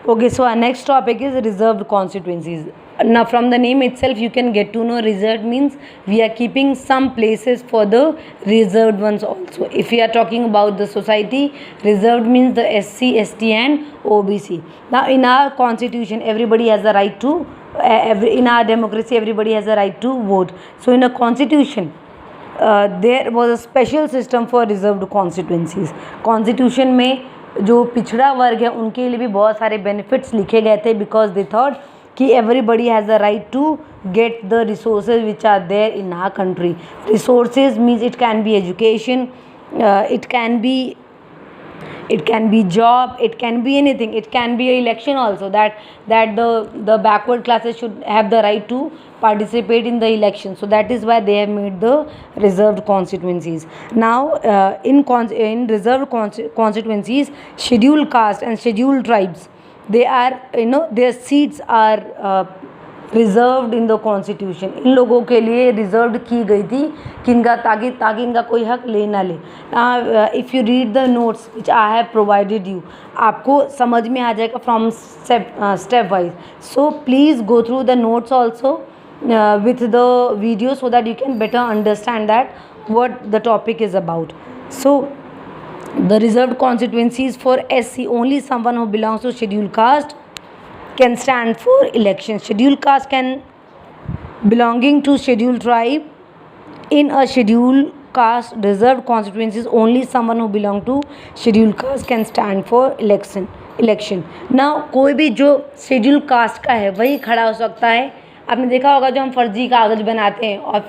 Okay, so our next topic is reserved constituencies. Now, from the name itself, you can get to know reserved means we are keeping some places for the reserved ones also. If we are talking about the society, reserved means the SC, ST, and OBC. Now, in our constitution, everybody has the right to, in our democracy, everybody has the right to vote. So, in a constitution, there was a special system for reserved constituencies. Constitution में जो पिछड़ा वर्ग है उनके लिए भी बहुत सारे बेनिफिट्स लिखे गए थे बिकॉज दे थॉट कि everybody has the right to get the resources which are there in our country. Resources means it can be education, it can be job, it can be anything, it can be an election also, that the backward classes should have the right to participate in the election. So that is why they have made the reserved constituencies. Now in reserved constituencies, scheduled caste and scheduled tribes, they are, their seats are reserved in the constitution. इन लोगों के लिए reserved की गई थी कि इनका ताकि इनका कोई हक ले ना ले. If you read the notes which I have provided you, आपको समझ में आ जाएगा from step wise. So please go through the notes also with the video so that you can better understand that what the topic is about. So the reserved constituencies for SC, only someone who belongs to scheduled caste can stand for election. Scheduled caste can belonging to scheduled tribe. In a scheduled caste reserved constituencies, only someone who belong to scheduled caste can stand for election. Now कोई भी जो scheduled caste का है वही खड़ा हो सकता है. आपने देखा होगा जो हम फर्जी कागज़ बनाते हैं और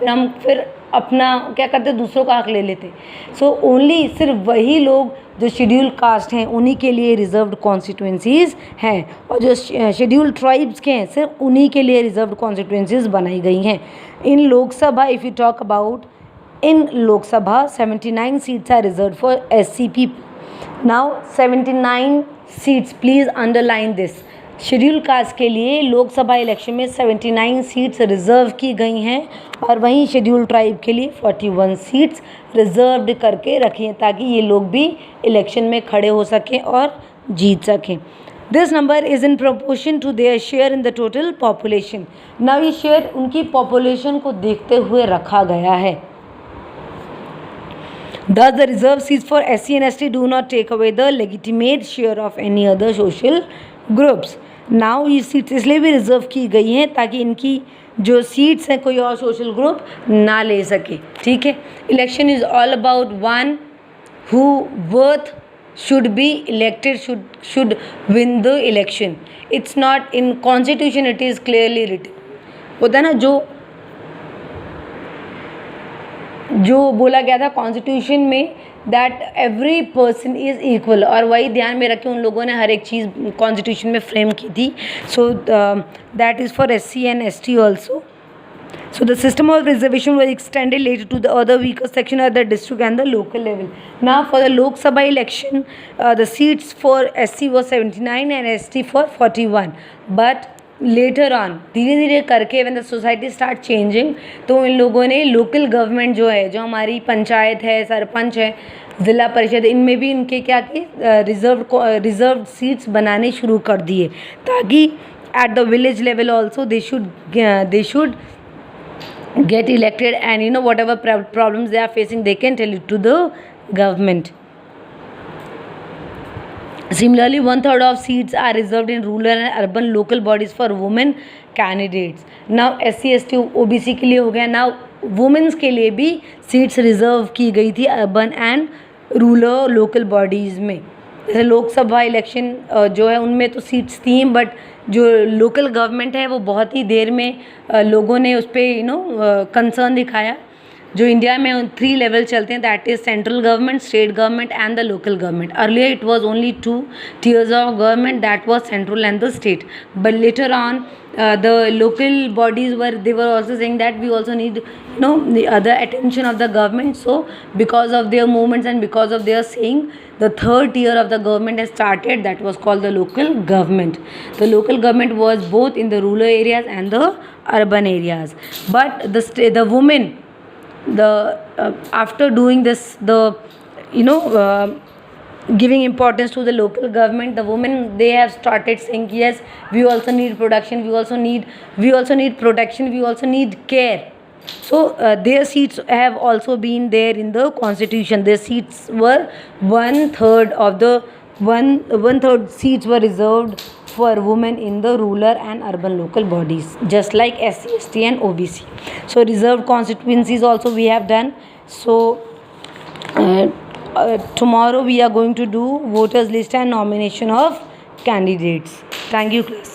फिर अपना क्या करते हैं, दूसरों का हक ले लेते हैं. सो ओनली सिर्फ वही लोग जो शेड्यूल कास्ट हैं उन्हीं के लिए रिजर्व्ड कॉन्स्टिट्यूंसीज़ हैं, और जो शेड्यूल ट्राइब्स के हैं सिर्फ उन्हीं के लिए रिजर्व्ड कॉन्स्टिट्यूंसीज़ बनाई गई हैं. In Lok Sabha, if you talk about in Lok Sabha, 79 seats are reserve for SC people. Now 79 seats, please underline this. Schedule caste के लिए लोकसभा इलेक्शन में 79 सीट्स रिज़र्व की गई हैं और वहीं शेड्यूल ट्राइब के लिए 41 सीट्स रिज़र्व्ड करके रखी हैं ताकि ये लोग भी इलेक्शन में खड़े हो सकें और जीत सकें. This number is in proportion to their share in the total population. Now ये शेयर उनकी पॉपुलेशन को देखते हुए रखा गया है. Thus, the reserved seats for SC and ST do not take away the legitimate share of any other social groups. Now ये seats इसलिए भी रिज़र्व की गई हैं ताकि इनकी जो सीट्स हैं कोई और सोशल ग्रुप ना ले सके. ठीक है. Election is all about one who worth should be elected should win the election. It's not in constitution, it is clearly written. होता है ना जो बोला गया था कॉन्स्टिट्यूशन में, that every person is equal, और वही ध्यान में रख के उन लोगों ने हर एक चीज़ कॉन्स्टिट्यूशन में फ्रेम की थी. So that is for SC and ST also. So the system of reservation was extended later to the other weaker section at the district and the local level. Now for the Lok Sabha election, the seats for SC was 79 and ST for 41. But later on धीरे धीरे करके when the society start changing, तो इन लोगों ने local government जो है, जो हमारी पंचायत है, सरपंच है, ज़िला परिषद, इनमें भी इनके क्या कि रिजर्व सीट्स बनाने शुरू कर दिए ताकि at the village level also they should get elected, and whatever problems they are facing they can tell it to the government. Similarly, 1/3 of seats are reserved in rural and urban local bodies for women candidates. Now SC ST OBC के लिए हो गया. Now women's के लिए भी seats reserve की गई थी urban and rural local bodies में. जैसे लोकसभा इलेक्शन जो है उनमें तो सीट्स थी, बट जो लोकल गवर्नमेंट है वो बहुत ही देर में लोगों ने उस पर कंसर्न दिखाया. जो इंडिया में 3 लेवल चलते हैं, that is central government, state government and the local government. Earlier it was only 2 tiers of government, that was central and the state. But later on the local bodies they were also saying that we also need the other attention of the government. So because of their movements and because of their saying, the 3rd tier of the government has started, that was called the local government. The local government was both in the rural areas and the urban areas. But the women, after doing this, giving importance to the local government, the women, they have started saying yes, we also need production, we also need protection, we also need care. So their seats have also been there in the constitution. Their seats were one third of the one third seats were reserved for women in the rural and urban local bodies, just like SC, ST and OBC. So reserved constituencies also we have done. So tomorrow we are going to do voters list and nomination of candidates. Thank you, class.